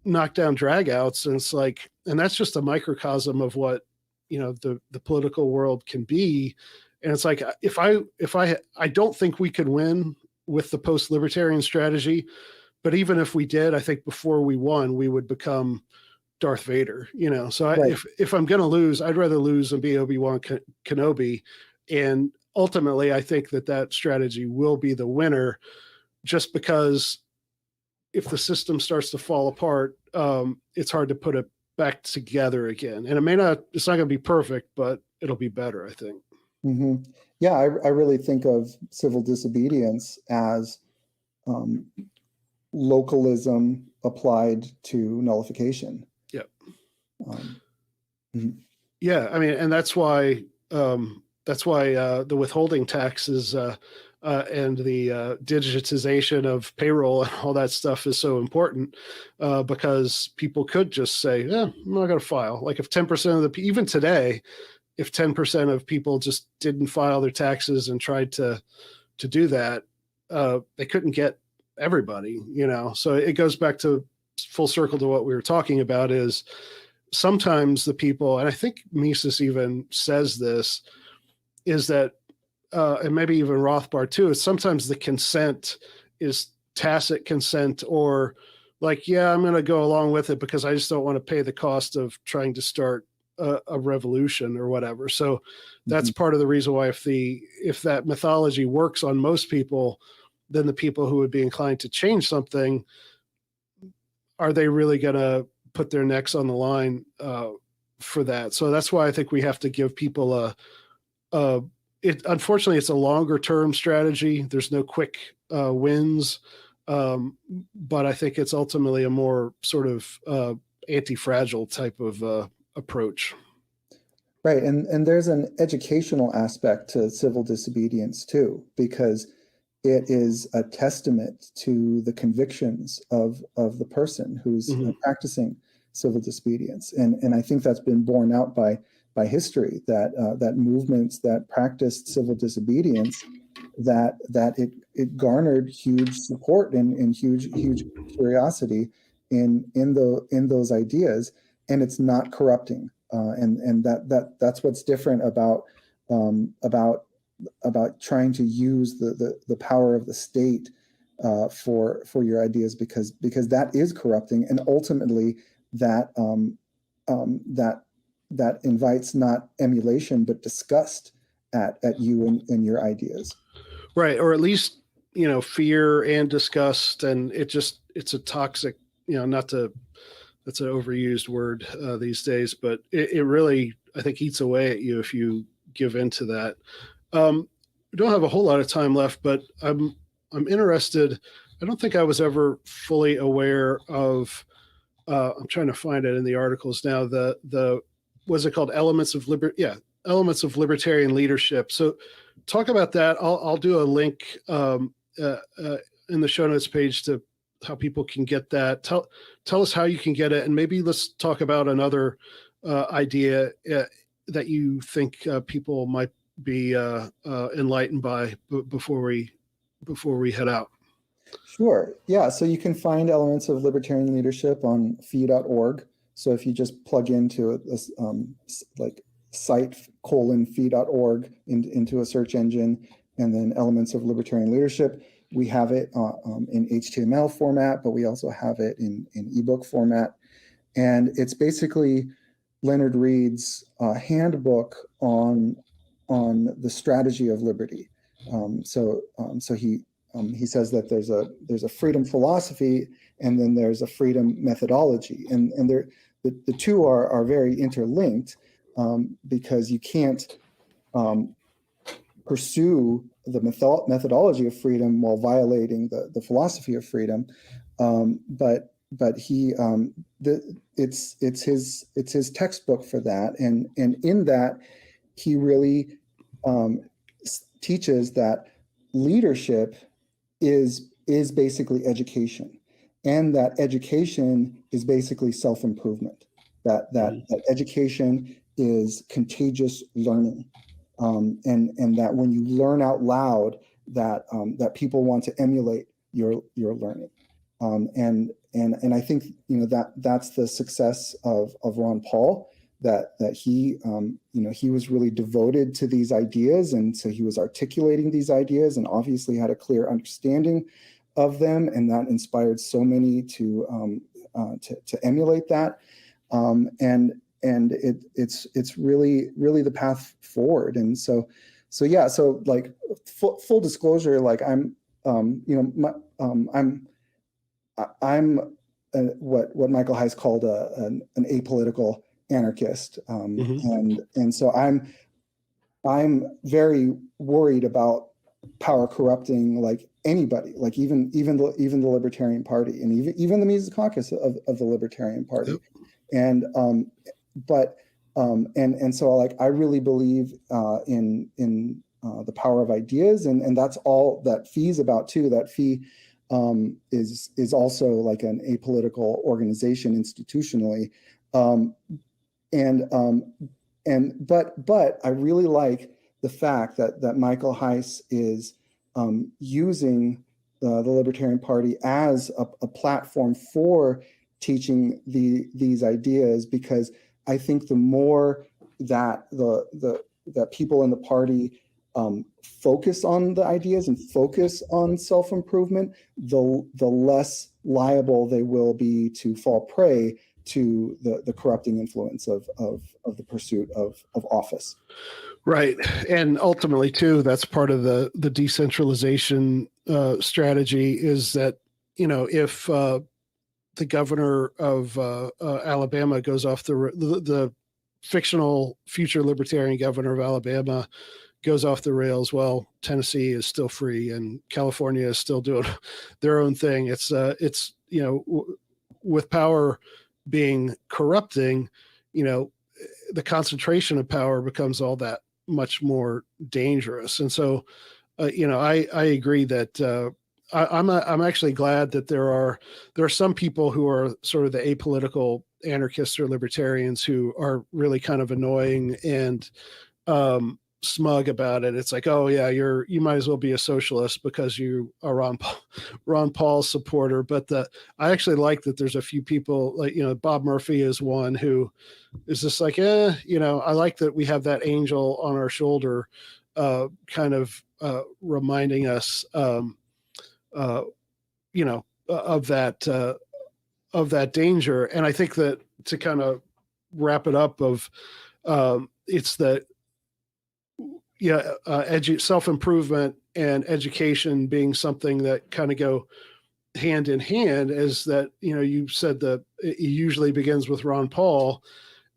knockdown dragouts. And it's like, and that's just a microcosm of what, the political world can be. And it's like, I don't think we could win with the post-libertarian strategy, but even if we did, I think before we won, we would become Darth Vader, So right. If I'm going to lose, I'd rather lose and be Obi-Wan Kenobi. And ultimately, I think that strategy will be the winner, just because if the system starts to fall apart, it's hard to put it back together again. And it's not going to be perfect, but it'll be better, I think. Mm-hmm. Yeah, I really think of civil disobedience as localism applied to nullification. Yep. Mm-hmm. Yeah, I mean, and that's why the withholding taxes and the digitization of payroll and all that stuff is so important, because people could just say, I'm not going to file. Like if 10% of even today, if 10% of people just didn't file their taxes and tried to do that, they couldn't get everybody, So it goes back to full circle to what we were talking about, is sometimes the people, and I think Mises even says this, is that, and maybe even Rothbard too, is sometimes the consent is tacit consent, or like, I'm going to go along with it because I just don't want to pay the cost of trying to start a revolution or whatever. So that's part of the reason why if that mythology works on most people, then the people who would be inclined to change something, are they really going to put their necks on the line for that? So that's why I think we have to give people unfortunately, it's a longer term strategy. There's no quick wins, but I think it's ultimately a more sort of anti-fragile type of approach. Right, and there's an educational aspect to civil disobedience too, because it is a testament to the convictions of the person who's practicing civil disobedience, and I think that's been borne out by history, that movements that practiced civil disobedience, that it garnered huge support and huge curiosity, in those ideas, and it's not corrupting. And that's what's different about trying to use the power of the state for your ideas, because that is corrupting, and ultimately that invites not emulation but disgust at you and your ideas. Right, or at least fear and disgust, and it's a toxic, that's an overused word these days, but it really, I think, eats away at you if you give into that. We don't have a whole lot of time left, but I'm interested. I don't think I was ever fully aware of. I'm trying to find it in the articles now. The what's it called? Elements of libertarian leadership. So, talk about that. I'll do a link in the show notes page to how people can get that. Tell us how you can get it, and maybe let's talk about another idea that you think people might be enlightened by before we head out. Sure. Yeah. So you can find Elements of Libertarian Leadership on fee.org. So if you just plug into this like site:fee.org into a search engine, and then Elements of Libertarian Leadership, we have it in HTML format, but we also have it in ebook format. And it's basically Leonard Reed's handbook on the strategy of liberty. So he says that there's a freedom philosophy, and then there's a freedom methodology, and the two are very interlinked, because you can't pursue the methodology of freedom while violating the philosophy of freedom. But he it's his textbook for that, and in that he really teaches that leadership is basically education, and that education is basically self-improvement. That education is contagious learning, and that when you learn out loud, that people want to emulate your learning, and I think that's the success of Ron Paul. That he was really devoted to these ideas, and so he was articulating these ideas, and obviously had a clear understanding of them, and that inspired so many to emulate that, and it's really the path forward. And so like full disclosure, like I'm what Michael Hayes called an apolitical anarchist, and so I'm very worried about power corrupting like anybody, like even the Libertarian Party, and even the Mises Caucus of the Libertarian Party. Yep. And so like I really believe in the power of ideas, and that's all that FEE's about too. That FEE is also like an apolitical organization institutionally. But I really like the fact that Michael Hayes is using the Libertarian Party as a platform for teaching these ideas, because I think the more that that people in the party focus on the ideas and focus on self-improvement, the less liable they will be to fall prey to the corrupting influence of the pursuit of office. Right. And ultimately, too, that's part of the decentralization strategy, is that, if the governor of Alabama goes off the fictional future libertarian governor of Alabama goes off the rails, well, Tennessee is still free and California is still doing their own thing. It's with power being corrupting, the concentration of power becomes all that much more dangerous. And so, I agree that I'm actually glad that there are some people who are sort of the apolitical anarchists or libertarians who are really kind of annoying and smug about it. It's like, oh yeah, you might as well be a socialist because you are Ron Paul supporter. But I actually like that there's a few people like, Bob Murphy is one who is just like, I like that we have that angel on our shoulder, kind of reminding us, of that danger. And I think that to kind of wrap it up it's that, self-improvement and education being something that kind of go hand in hand, is that, you said that it usually begins with Ron Paul.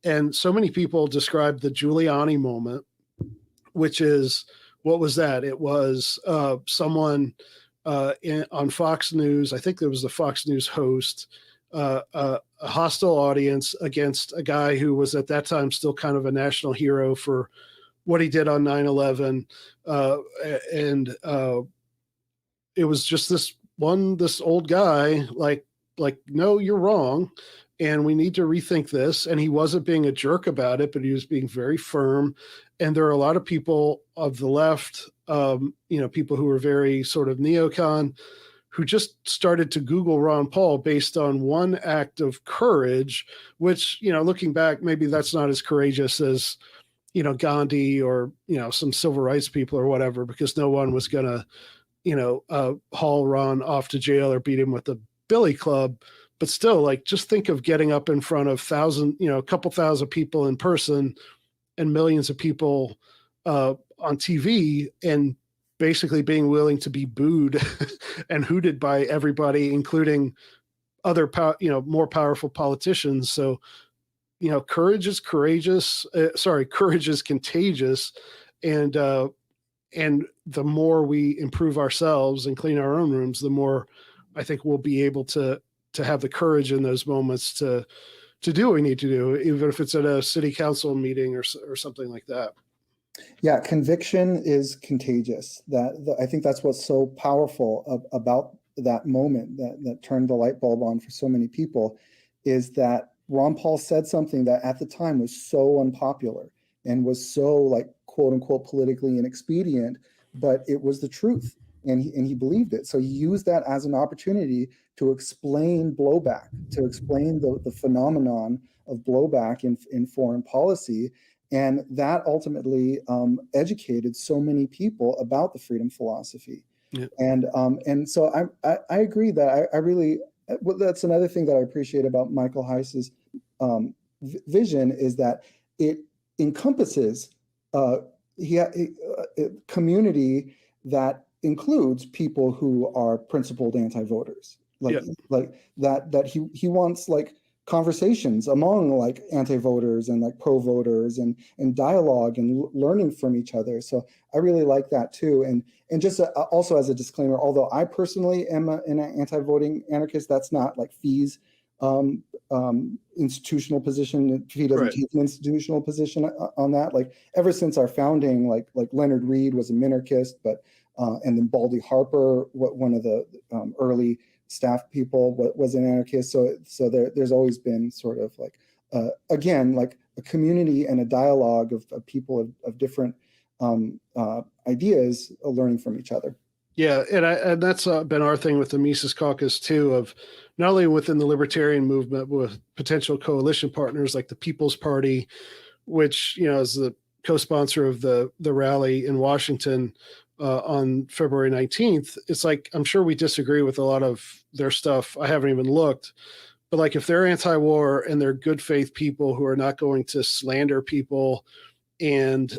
And so many people describe the Giuliani moment, which is, what was that? It was someone on Fox News. I think there was the Fox News host, a hostile audience against a guy who was at that time still kind of a national hero for what he did on 9/11. And it was just this old guy, like, no, you're wrong. And we need to rethink this. And he wasn't being a jerk about it, but he was being very firm. And there are a lot of people of the left, people who are very sort of neocon, who just started to Google Ron Paul based on one act of courage, which, looking back, maybe that's not as courageous as, Gandhi or, some civil rights people or whatever, because no one was going to, haul Ron off to jail or beat him with the billy club. But still, like, just think of getting up in front of a couple thousand people in person and millions of people on TV, and basically being willing to be booed and hooted by everybody, including other, more powerful politicians. So, courage is courageous. Courage is contagious. And the more we improve ourselves and clean our own rooms, the more I think we'll be able to have the courage in those moments to do what we need to do, even if it's at a city council meeting or something like that. Yeah, conviction is contagious. I think that's what's so powerful about that moment that turned the light bulb on for so many people, is that Ron Paul said something that at the time was so unpopular and was so, like, quote unquote politically inexpedient, but it was the truth, and he believed it. So he used that as an opportunity to explain blowback, to explain the phenomenon of blowback in foreign policy. And that ultimately educated so many people about the freedom philosophy. Yeah. And so I agree that I really, that's another thing that I appreciate about Michael Heiss's vision, is that it encompasses community that includes people who are principled anti-voters, like that he wants, like, conversations among, like, anti-voters and, like, pro-voters and dialogue and learning from each other. So I really like that too. And just also as a disclaimer, although I personally am an anti-voting anarchist, that's not, like, Fee's institutional position. Fee doesn't take an institutional position on that. Like, ever since our founding, like Leonard Reed was a minarchist, but and then Baldy Harper, one of the early staff people, was an anarchist. So there's always been sort of, like, again, like, a community and a dialogue of people of different ideas learning from each other. Yeah, and that's been our thing with the Mises Caucus too, of not only within the libertarian movement, but with potential coalition partners like the People's Party, which, is the co-sponsor of the rally in Washington on February 19th. It's like, I'm sure we disagree with a lot of their stuff. I haven't even looked, but, like, if they're anti-war and they're good faith people who are not going to slander people and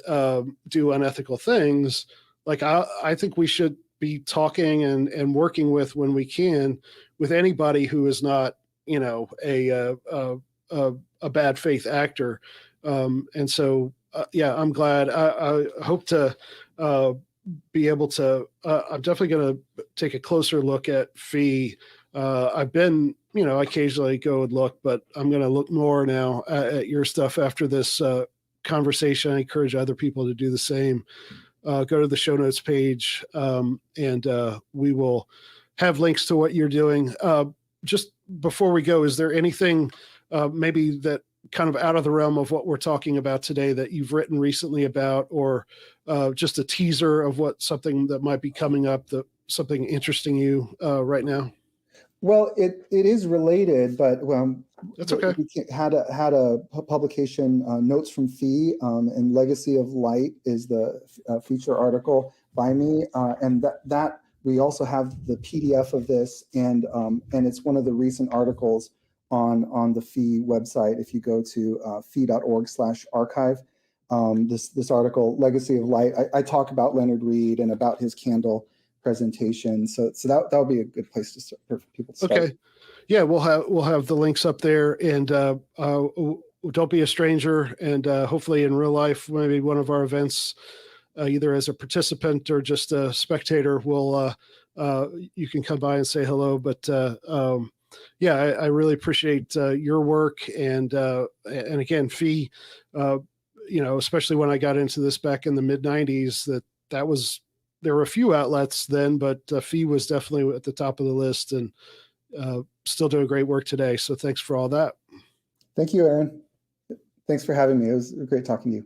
do unethical things, like, I think we should be talking and working with, when we can, with anybody who is not, a bad faith actor. And so, I'm glad. I hope to be able to, I'm definitely going to take a closer look at Fee. I've been, occasionally go and look, but I'm going to look more now at your stuff after this conversation. I encourage other people to do the same. Go to the show notes page, and we will have links to what you're doing. Just before we go, is there anything maybe that kind of out of the realm of what we're talking about today that you've written recently about, or just a teaser of something that might be coming up, something interesting you right now? Well, it is related, but That's okay. we had a publication, Notes from Fee, and Legacy of Light is the feature article by me, and that we also have the PDF of this, and it's one of the recent articles on the Fee website. If you go to fee.org/archive, this article, Legacy of Light, I talk about Leonard Reed and about his candle presentation. So that'll be a good place to start for people to start. Okay. Yeah, we'll have the links up there, and don't be a stranger. And hopefully in real life, maybe one of our events, either as a participant or just a spectator, you can come by and say hello. But yeah, I really appreciate your work, and again, Fee, especially when I got into this back in the mid '90s, there were a few outlets then, but Fee was definitely at the top of the list, and still doing great work today. So thanks for all that. Thank you, Aaron. Thanks for having me. It was great talking to you.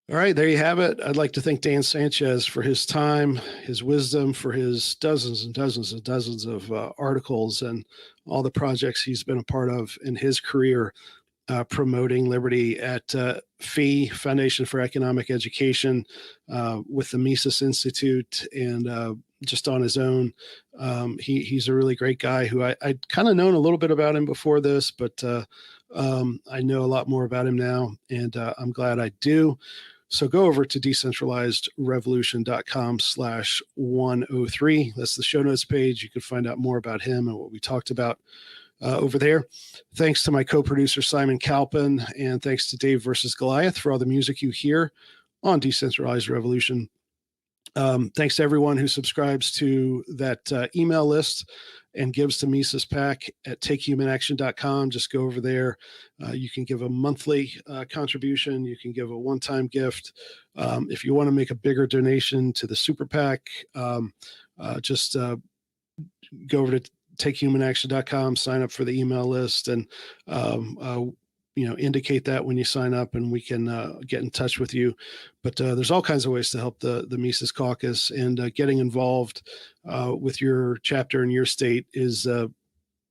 All right, there you have it. I'd like to thank Dan Sanchez for his time, his wisdom, for his dozens and dozens and dozens of articles and all the projects he's been a part of in his career, promoting liberty at FEE, Foundation for Economic Education, with the Mises Institute, and just on his own. He's a really great guy who I'd kind of known a little bit about him before this, but I know a lot more about him now, and I'm glad I do. So go over to decentralizedrevolution.com/103. That's the show notes page. You can find out more about him and what we talked about over there. Thanks to my co-producer, Simon Calpin, and thanks to Dave versus Goliath for all the music you hear on Decentralized Revolution. Thanks to everyone who subscribes to that email list and gives to Mises PAC at takehumanaction.com. Just go over there. You can give a monthly contribution. You can give a one-time gift. If you want to make a bigger donation to the Super PAC, just go over to takehumanaction.com, sign up for the email list, and indicate that when you sign up, and we can get in touch with you. But there's all kinds of ways to help the Mises Caucus, and getting involved with your chapter in your state is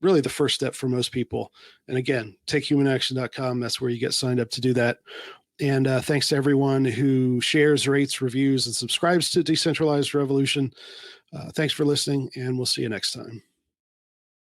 really the first step for most people. And again, takehumanaction.com, that's where you get signed up to do that. And thanks to everyone who shares, rates, reviews, and subscribes to Decentralized Revolution. Thanks for listening, and we'll see you next time.